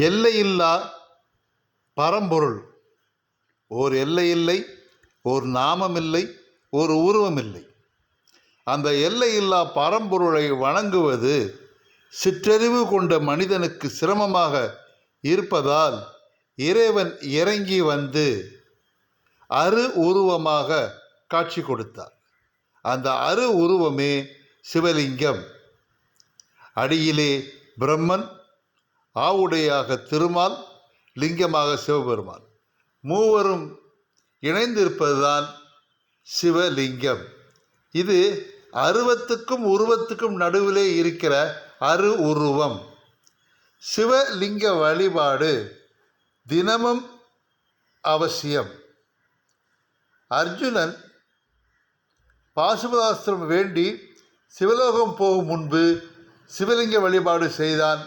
எல்லையில்லா பரம்பொருள். ஓர் எல்லை இல்லை, ஓர் நாமம் இல்லை, ஒரு உருவம் இல்லை. அந்த எல்லையில்லா பரம்பொருளை வணங்குவது சிற்றறிவு கொண்ட மனிதனுக்கு சிரமமாக இருப்பதால் இறைவன் இறங்கி வந்து அரு உருவமாக காட்சி கொடுத்தார். அந்த அரு உருவமே சிவலிங்கம். அடியிலே பிரம்மன், ஆவுடையாக திருமால், லிங்கமாக சிவபெருமான், மூவரும் இணைந்திருப்பதுதான் சிவலிங்கம். இது அருவத்துக்கும் உருவத்துக்கும் நடுவிலே இருக்கிற அரு உருவம். சிவலிங்க வழிபாடு தினமும் அவசியம். அர்ஜுனன் பாசுபதாஸ்திரம் வேண்டி சிவலோகம் போகும் முன்பு சிவலிங்க வழிபாடு செய்தான்.